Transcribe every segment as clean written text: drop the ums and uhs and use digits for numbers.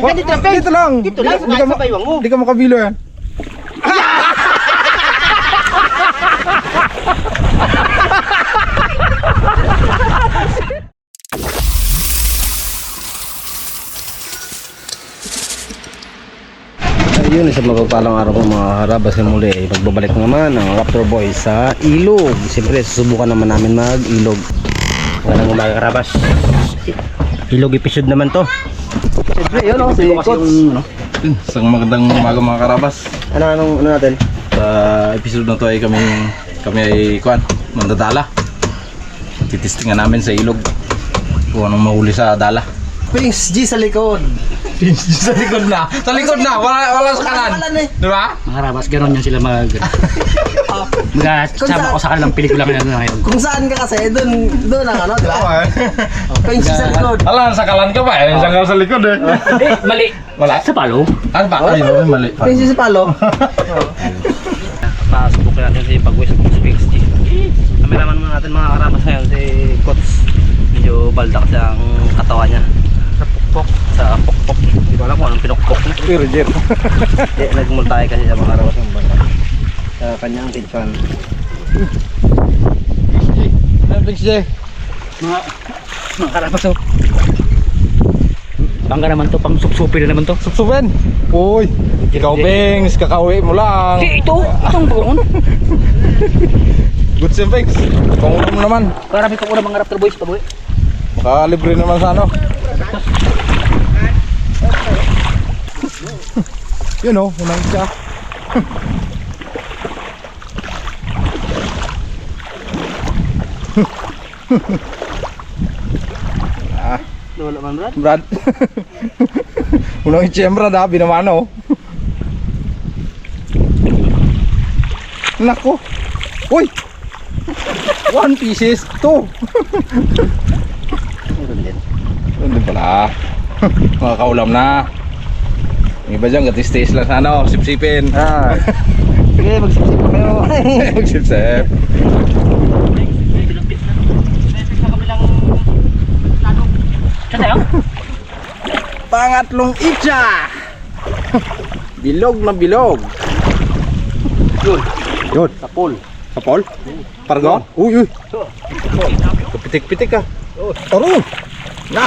dito lang, Peng. Dito lang. Dito lang, sa baywang mo. Hindi ka makabilo yan. Ayun, isang mapagpalang araw po mga karabas. Muli ay magbabalik naman ang Raptor Boy sa ilog. Siyempre susubukan naman namin mag-ilog. Walang umaga karabas. Ilog episode naman to. Siyempre, yun o, si Coach. Isang magandang umaga mga karabas. Ano natin? Sa episode na to ay kami ay mandadala. Titistingan namin sa ilog kung anong mahuli sa dala. Pings G sa likod. Sa likod na. Sa likod na. Wala sa kanan. Di ba? Mga karabas, gano'n yan sila mag-sama ko sa kanilang pelikula ngayon. Kung saan ka kasi, doon ang di ba? Pings G sa likod. Wala, sa kalan ka pa eh. Saan ka sa likod eh. Hindi, mali. Wala. Sa palo. Ano ba? Ayun, mali. Pings G sa palo. Pasubukin natin si Pag-West sa Pings G. Kameraman naman natin mga karabas ngayon, si Coach. Medyo baldak siya ang katawan niya. Sa pokpok. Hindi ko alam kung anong pinokpok niya. Pero Jer. Nagmultay kasi sa mga karabas ng banda. Sa kanyang kitchan. Thanks, Jay. Mga karabas, oh. Bangga naman to, pang supsupi na naman to. Supsupen. Uy, ikaw Bengs, kakauwi mo lang. Itong buong. Good sim, Bengs. Pangulam mo naman. Marami pang una mga Raptor Boys pag-uwi. Makalibre naman sa ano. Yun o, unang siya. Wala man, Brad. Brad. Unang itsyembra da, binamano. Nako. Uy! 1 pieces, 2. Meron din. Doon din pala. Makakaulam na. Yung iba dyan, gatis-taste lang sa ano, sip-sipin. Sige, magsipsip pa kayo. Magsip-sip. Pangatlong itcha. Bilog na bilog. Yun. Sapol. Kapol? Pargo? Uy, uy. Kapitik-pitik ka. Aro. Na.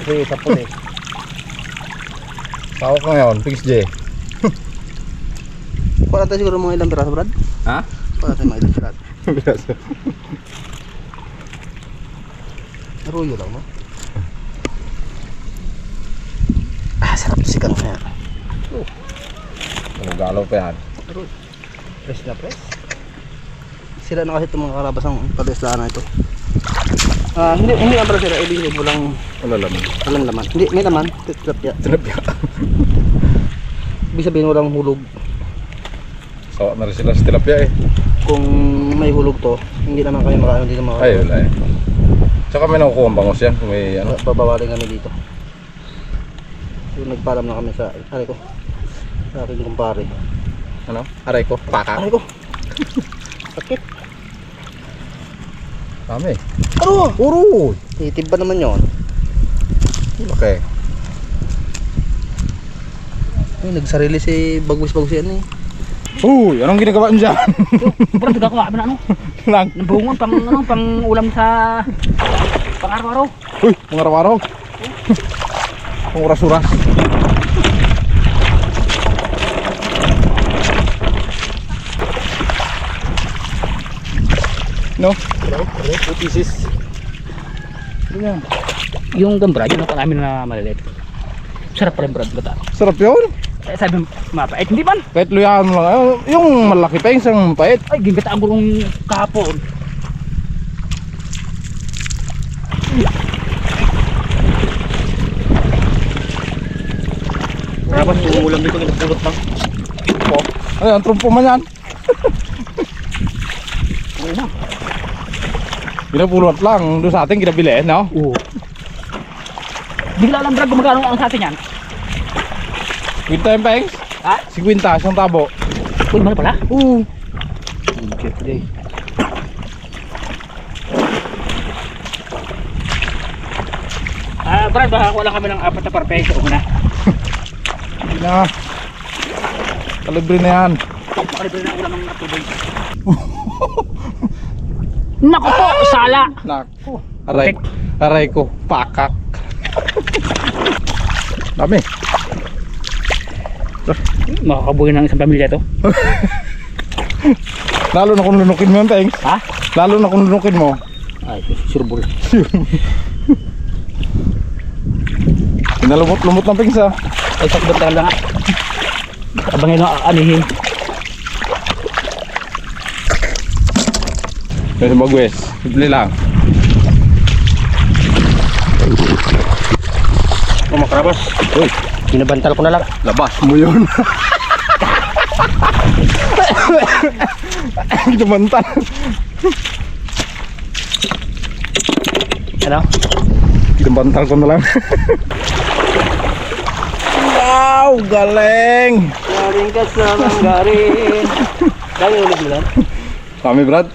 Sige, sapol eh. Tawag ka ngayon, Pix J. Kuha natin siguro mga ilang piraso, Brad. Ha? Kuha natin mga ilang piraso. Biraso. Aruyo lang, no? Sarap sikan na yan. Galaw pa yan. Press na press. Sila na kasi itong mga karabas ang palislahan na ito. Hindi ang para sila, ibig walang Walang laman. laman. Hindi, may laman. Tilapia. Tilapia. Ibig sabihin walang hulog. Sawa na rin sila sa tilapia eh. Kung may hulog to, hindi naman kami makaano dito mga Ay, wala eh. Tsaka may nakukuha ang bangos yan. Kung may ano. babawarin kami dito. So, nagpaalam na kami sa sa aking kumpare. Ano? Aray ko. Paka. Aray ko. Sakit. Dami. Aro! Uro. Itib ba naman yun? Okay. Ay, nagsarili si Bagwis yan eh. Uy, anong ginagawa niyo dyan? Parang tuga ko na ano. Lang. Nabungon pang ulam sa pang araw-araw. Uy, mga araw-araw. Pang oras-oras. No? 2 pieces. Ganyan. Yung gambra, yun ang namin na maliliit. Sarap pa rin, Brad. Bata. Sarap yun. Sabi mapait, hindi man. Kahit luyahan mo lang. Yung malaki pa yung isang pait. Ay, gigataan ko nung kahapon. Tapos ulam dito ng pulot lang. Oh. Ay, ang trumpo man yan. Pinapulot lang. Doon sa atin, kinabili, no? Oo. Bigla lang, Brad, gumagano ang sa atin yan. Quinta yung pengs? Ha? Si Quinta, isang tabo. Uy, mahal pala. Oo. Jeffrey. Brad, baka wala kami ng 4 na parpeso. Una. Hindi na. Kalibre na yan. Makalibre na ulam ng tubig. Naku po, sala. Naku. Aray ko. Pakak. Dami. Makakabuhin ng isang pamilya to. Lalo na kung lunukin mo yan, Teng. Ha? Lalo na kung lunukin mo. Ay, surbol. Pinalumot-lumot ng pingsa. Ay, sakit talaga nga. Abangin mo anihin. Kasi mag-wes. Simple lang. Makarabas. Uy, Binabantal ko na lang. labas mo yun. Ginabantal. Ano? Ginabantal ko na lang. Wow, galing. Galing ka sa manggarin. Dami ulit mo lang. Kami, Brad.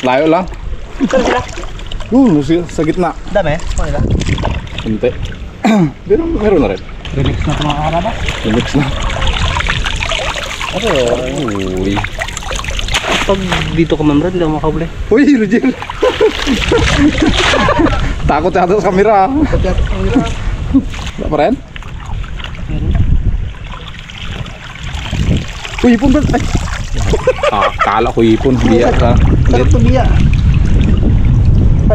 Layo lang. Saan sila? Sa gitna. Dami? Kung nila? Kunti. Pero meron na rin. Relax na ito mga karabas. Relax na. Uy. Pag dito ka mamrad, hindi ako makahuli. Uy, Roger. Takot yata sa kamera. Wala pa rin? Uy, ipon, Brad. Ay. Kala ko ipon. Biya ka. Sarap to biya.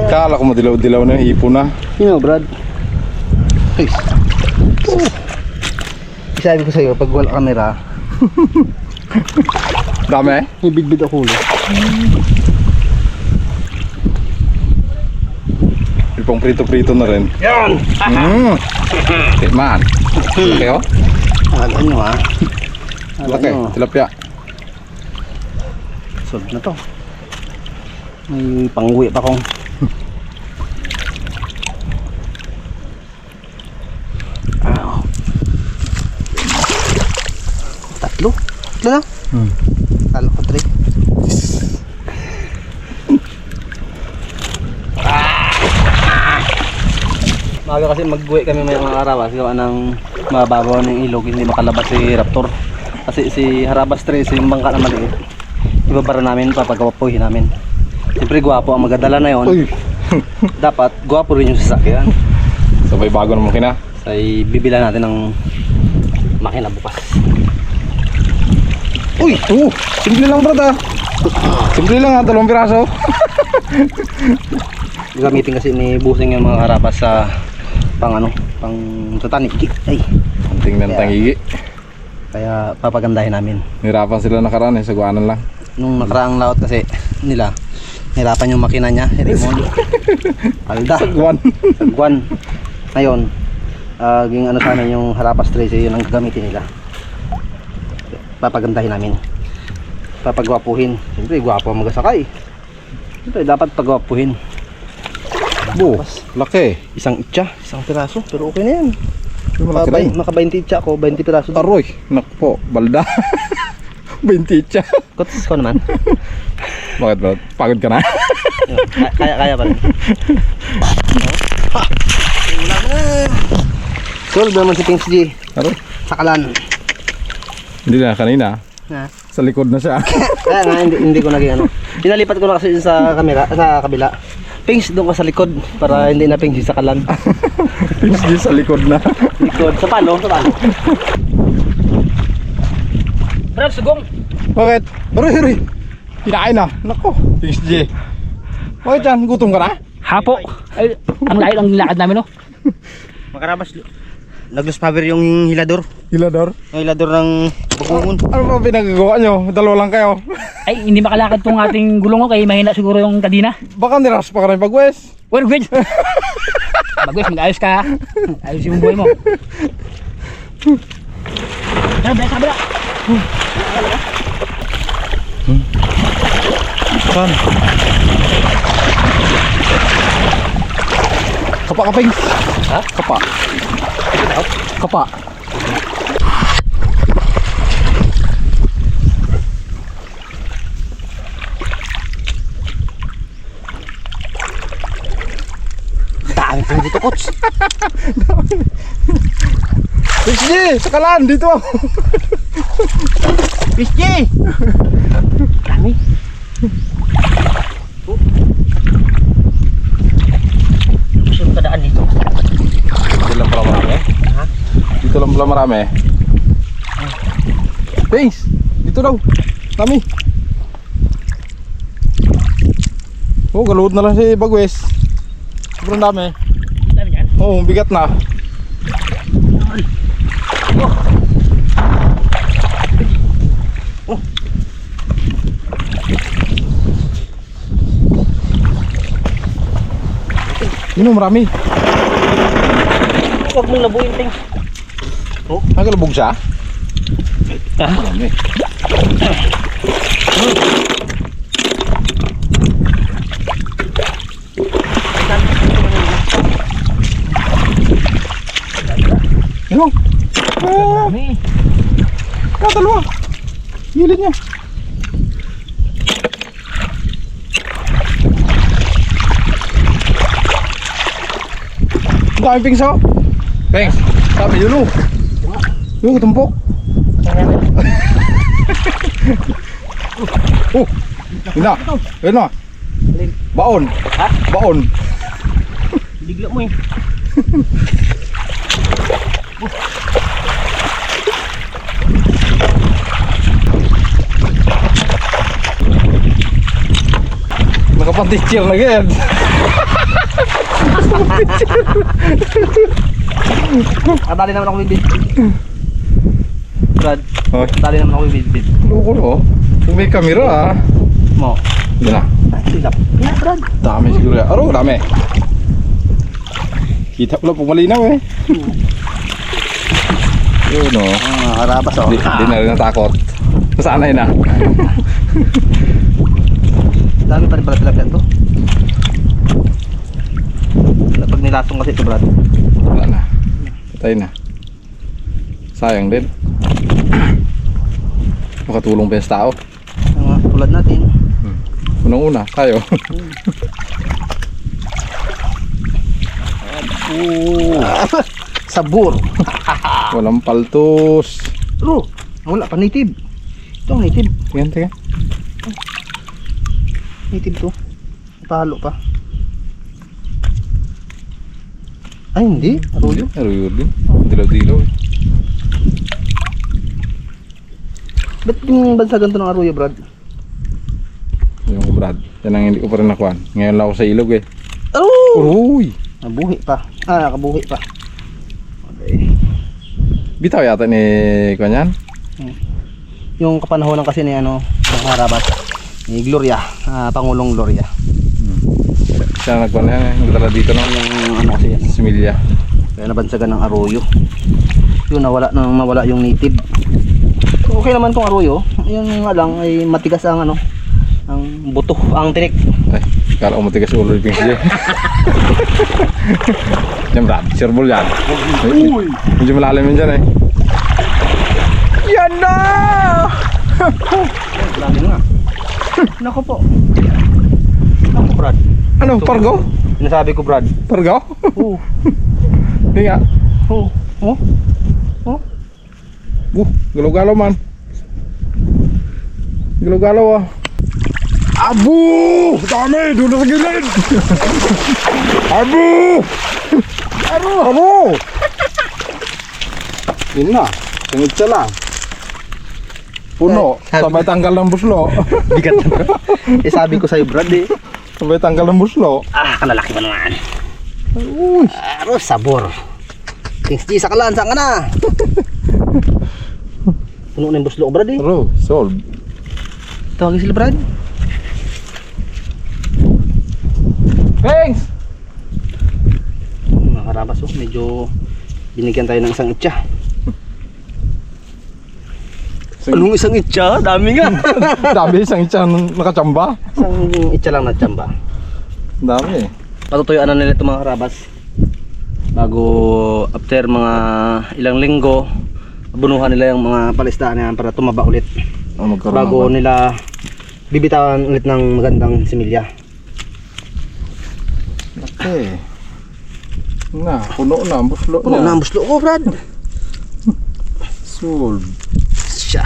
Kala ko madilaw-dilaw na yung ipon na. You know, Brad. Sabi ko sa'yo, pag wala kamera, Dami eh. may bidbid ako ulit. Ipong prito-prito na rin. Yan! Man. Laki oh. Alam nyo ha. Laki. Tilapia. Solve na to. May pangwi pa kong. Tatlo? Tatlo na? Kala ko 3. Maga kasi mag-uwi kami may mga arawas. Gawa ng mababaw ng ilog. Hindi makalabas si Raptor. Kasi si Harabas 3, yung bangka na maliit, ibabara namin, papagawapuhin namin. Siyempre gwapo ang magadala na yon. Uy. Dapat gwapo rin yung sasakyan. Sabay bago ng makina. So bibila natin ng makina bukas. Uy! Simple lang, Brad ah. Simple lang ah. 2 piraso. Gamitin kasi ni Busing yung mga Harabas sa pang tatanik. Ay. Ang tingnan Kaya- tangigi. Kaya papagandahin namin. Nirapan sila nakaraan eh. Saguanan lang. Nung nakaraang laot kasi nila, hirapan yung makina niya, Raymond. Alda. Saguan. Sagwan. Ngayon, ging ano sana yung Harabas 13, yun ang gagamitin nila. Papagandahin namin. Papagwapuhin. Siyempre, gwapo ang magasakay. Siyempre, dapat pagwapuhin. Bu, laki. Isang itcha, isang piraso, pero okay na yan. Malaki rin. Maka 20 itcha ko, 20 piraso. Aroy. Naku po. Balda. 20 siya. Kots ko naman. Bakit, Brad? Pagod ka na? Kaya pa rin. Wala na. Solve naman si Pings G. Aroy. Sakalan. Hindi na, kanina. Ha? Sa likod na siya. Kaya nga hindi ko naging ano. Pinalipat ko na kasi sa kamera, sa kabila. Pings doon ka sa likod para hindi na Pings sa kalan. Hindi sa likod na. Likod sa palo, sa palo. Brad, sugong. Bakit? Aroy. Kinain na. Nako. Thanks, J. Bakit yan? Gutom ka na? Hapo. Ay, ang layo ng lakad namin, no? Makarabas. Lagos power yung hilador. Hilador? Yung hilador ng bukungon. Ano ba pinagagawa nyo? 2 lang kayo. Ay, hindi makalakad tong ating gulong ko, kaya mahina siguro yung kadina. Baka niras pa ka rin pag-wes. Well, good. Bagwes, mag-ayos ka. Ayos yung buhay mo. Sabi na. Saan? Kapa ka, Pings. Ha? Kapa. Kapa. Dami pa dito, coach. Sige, sakalan dito. Pisci! Dami. Saan ka daan dito? Dito lang pala marami. Ha? Dito lang pala marami. Thanks. Dito daw. Kami. Oh, galuhod na lang si Bagwes. Sobrang dami. Dami yan. Oh, bigat na. Yun, marami. Huwag mong labuin, Ting. Nagalabog siya? Marami. Yun. Dalawa. Gilid niya. Ang dami pingso. Pengs, sabi yun o. Yung katumpok. Yun na. Yun na. Baon. Ha? Baon. Bigla mo eh. Nakapag-teacher na ganyan. Dali naman ako bibit. Brad, Hoy, dali naman ako bibit. loko no. Kung may kamera ah. Mo. Yun na. Silap. Yeah, Brad. Dami siguro yan. Aro, dami. Kita pala pag malinaw eh. Yun o. Karabas oh. Di na rin natakot. Nasanay na. Dami pa rin pala tilapia to. Pag nilatong kasi ito, Brad. Wala na. Patay na. Sayang din. Makatulong pa yung tao. Tulad natin. Unang-una, tayo. Sabor. Walang paltos. Pero, wala pa native. Ito ang native. Tingnan, tingnan. Native to. Talo pa. Ay, hindi. Arroyo. Arroyo din. Dilaw-dilaw eh. Ba't yung bansagan to ng arroyo, Brad? Yung ko Brad. Yan ang hindi ko pa rin nakuhan. Ngayon lang ako sa ilog eh. Oh! Uy! Nabuhi pa. Nakabuhi pa. Okay. Bitaw yata ni Kanyan. Yung kapanahonan kasi ni ano, ng Harabas. Ni Gloria. Pangulong Gloria. Siya nagkuhan yan eh. Nagdala dito no. Yung ano kasi yan. Similya. Kaya nabansagan ng arroyo. Yun, nawala yung native. Okay naman tong arroyo. Yun nga lang ay matigas ang ano, ang buto, ang tinik. Ay, kala ko matigas ulo yung pingsi. Yan Brad, sirbol yan. Uy! Medyo malalim yun dyan eh. Yan na! Grabe nga. Nako po. Nako, Brad. Ano, pargo? Sinasabi ko, Brad. Pargo? Oo. Hindi nga. Oo. Oh. Oh. Galaw-galaw man. Galaw-galaw ah. Abu! Dami! Doon sa gilid! Abu! Abu! Yun na. Sangit siya lang. Puno. Sabay tanggal ng buslo. Bigat na. Sabi ko sa'yo, Brad eh. Sabay tanggal ng buslo. Kalalaki ba naman? Uy! Sabor. Kings G, sakalan, saan ka na? Puno na yung buslo ko, Brad eh. Aro, solve. Tawagin sila, Brad. Thanks! Mga karabas oh, medyo binigyan tayo ng isang itcha. Anong isang itcha? Dami nga. Dami isang itcha nakachamba. Isang itcha lang na tsamba. Dami eh. Patutuyuan na nila ito mga karabas. Bago after mga ilang linggo, abunuhan nila yung mga palistaan yan para tumaba ulit. Bago nila bibitawan ulit ng magandang similya. Okay. Na, puno na ang buslo Puno na ang buslo ko, Brad. Solve. Siya.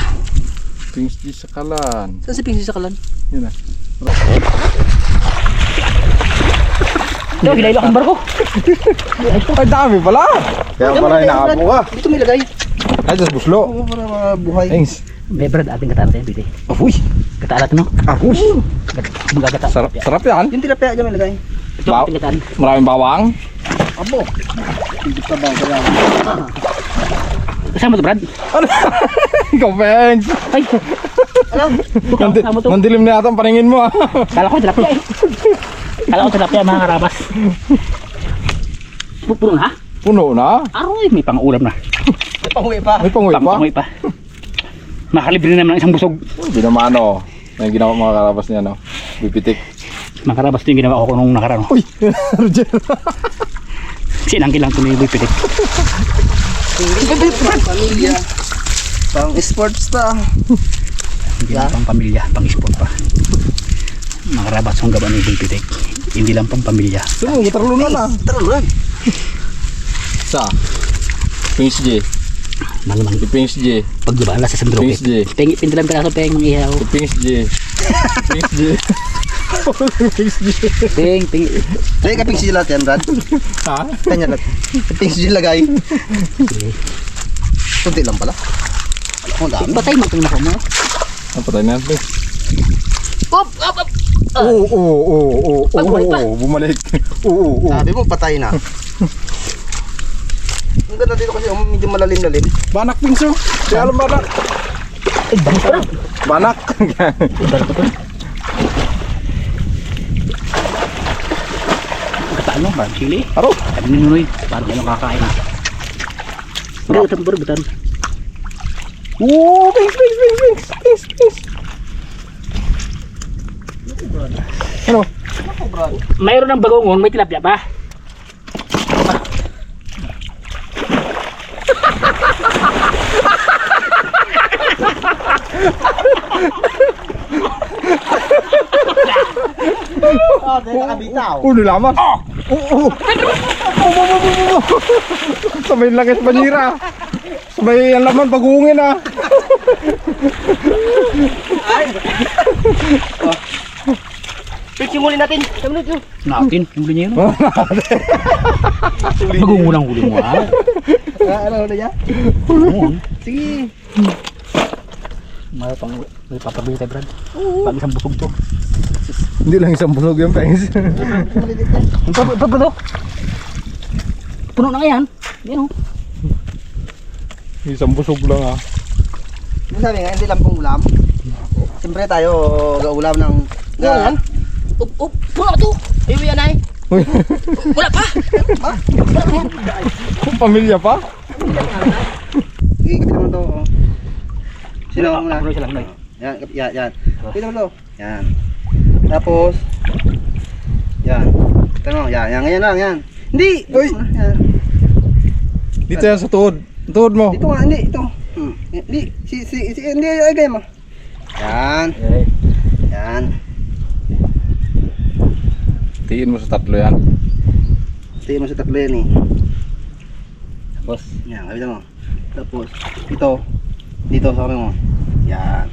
Things di sakalan. Saan si Pingsy sa kalan? Yun na. Ito, hilaylo akong barko. Ay, dami pala. Kaya pala inaabo ka. Dito may lagay. Ay, das buslo. Oo, para mabuhay. Thanks. May Brad, ating katalat yan, Pite. Apoy. Katalat, no? Apoy. Magagata. Sarap yan. Yung tilapia dyan may lagay. Ito, Baw- ating kataan. Maraming bawang. Abo. Hindi pa ba kaya? Kasama to, Brad? Ano? Ikaw, Pengs. Ay, Ano? kasama to. Mandilim na yata ang paningin mo, ah. Kala ko tilapia eh. Kala ko tilapia, mga karabas. Puno na, ha? Puno na. Aroy, may pang-ulam na. May panguwi pa. May panguwi pa. Pang-panguwi pa. Makalibre naman ng isang busog. Hindi naman, ano. Yung ginawa mga karabas niya, no. Bipitik. Mga karabas, ito yung ginawa ko nung nakaraan. Uy, Roger. Sinangkin lang ito ni Boy Pitik. Pamilya. Pang sports pa. Hindi lang pang pamilya, pang sport pa. Mga karabas, ang gaba ni Boy Pitik. Hindi lang pang pamilya. Sino, gitarlo na na. Tarulan. Sa? Pings J. Mang Pings J. pagbabala sa sandroke. Pings J. Pindalam ka na sa peng, mga ihaw. Pings J. Pings J. Pings J. Peng. Lagay ka Pingsy lahat yan, Brad. Ha? Kanya lahat. Pingsy lagay. Kunti lang pala. Oh, dami. Batay mo itong mo. Ang patay na yan, Pings. Up! Oo. Bumalik. Oo. Sabi mo, patay na. Ang ganda dito kasi medyo malalim-lalim. Banak, Pings, oh. Kaya alam banak. Ay, bangus pa. Banak. Ibar ko to. Kataan mo, parang chili. Aro. Sabi ni Nunoy, parang yan ang kakain na. Butan. Oo, Pings. Ano? Mayroon ng bagongon, may tilapia pa. Oh, dahil nakabitaw. Nilaman. Oo. Sabay langis banira. Sabay ang laman pagungin, ah. Pitch yung huli natin. Natin, yung huli niya yun. Magungulang huli mo, ha? Ano huli niya? Bagongon. Sige. May papabili tayo, Brad. Pag isang busog to. Hindi lang isang busog yung Pings. Ito to. Puno na nga yan. Yan o. Isang busog lang, ah. Sabi nga, hindi lang pong ulam. Siyempre tayo gaulam ng... Yan. Puno to. Iwi yan ay. Wala pa. Pamilya pa? Ikipit naman to. Oh. Sino ako muna? Puno siya lang, Noy. Yan. Ikipit naman to. Yan. Tapos. Yan. Tanong, yan. Ganyan lang, yan. Hindi! Uy! Yan. Dito yan sa tuhod. Tuhod mo. Dito nga, hindi. Ito. Hindi. Hindi, ay ganyan mo. Yan. Yan. Tiin mo sa tatlo yan. Tingin mo sa tatlo yan eh. Tapos, Yan, kabita mo. Tapos, ito. Dito sa kami mo. Yan.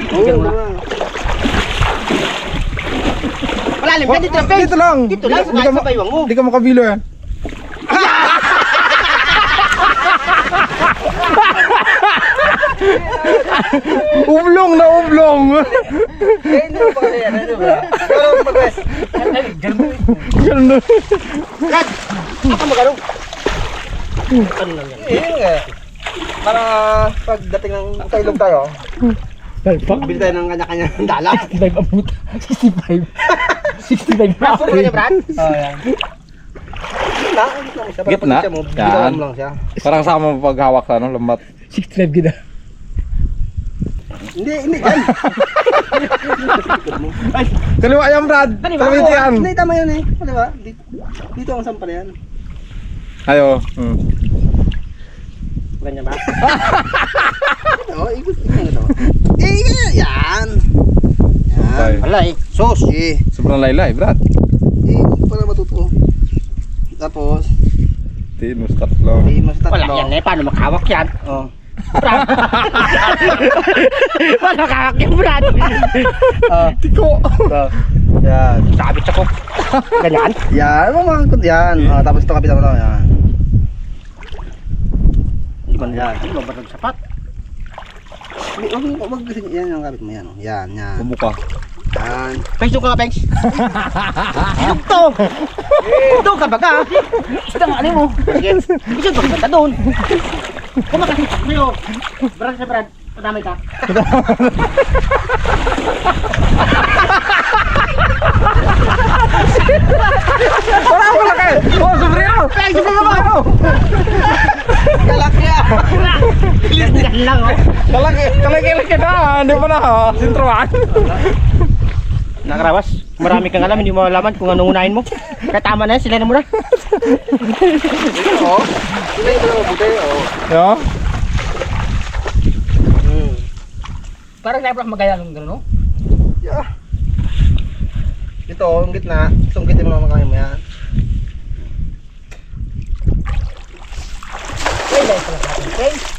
Bigyan mo na. Malalim ka dito, Dito lang. Dito lang, sa baywang mo. Hindi ka makabilo yan. Ublong na ublong. Eh, hindi mo pa kasi yan. Ano ba? Pero mag-west. Ganun na. Ako magano? Ano lang yan? Eh, nga. Para pagdating ng kailog tayo, bili tayo ng kanya-kanya ng dala. 65 abot. 65. 65 na. Puno ka niya, Brad? Oo, yan. Gitna, gitna mo siya. Para Gitna? pag siya mo, Yan. bitawan mo lang siya. Parang sama mo paghawak sa ano, lambat. 65 gina. Hindi, dyan. Kaliwa yan, Brad. Kaliwa yan. Hindi, tama yun eh. Di ba? Dito ang sampal yan. Ayo. Ganyan ba? Oo, ikot nga ito. Yan. Bye. Wala eh. Sos eh. Sobrang laylay, Brad. Eh, para matuto. Tapos, Tinus tatlo. di mas tatlo. Wala yan eh, paano makawak yan? Oh. Paano makawak yan, Brad? Tiko. Yan. Sabit sa kok. Ganyan? Yan, yan. Tapos ito kapitan mo na, yan. Hindi ba yan? Hindi ba ba sapat? Wag kasi yan yung kapit mo yan. Yan, yan. Bumuka. Yan. Pengs, doon ka nga, Pengs. Ilog to. Doon ka baga. Sita nga, ano mo? Isang pagkita doon. Kumakasita sa'yo. Brad sa Brad, madamay ka. Wala kayo. Oh, sobrino. Pengs, sobrino mo. Galak yan. Yan lang, oh. Kalaki na. Hindi pa na. Sintroan. Nakarawas, marami kang alam, hindi mo alaman kung anong unahin mo. Kaya tama na yan, sila na muna. Oh. Buti, oh. Yo. Parang dapat magaya ng gano'n, no? Yeah. Ito, yung gitna. Sungkitin mo naman kami mo yan. Ay, dahil pala sa akin, Pengs.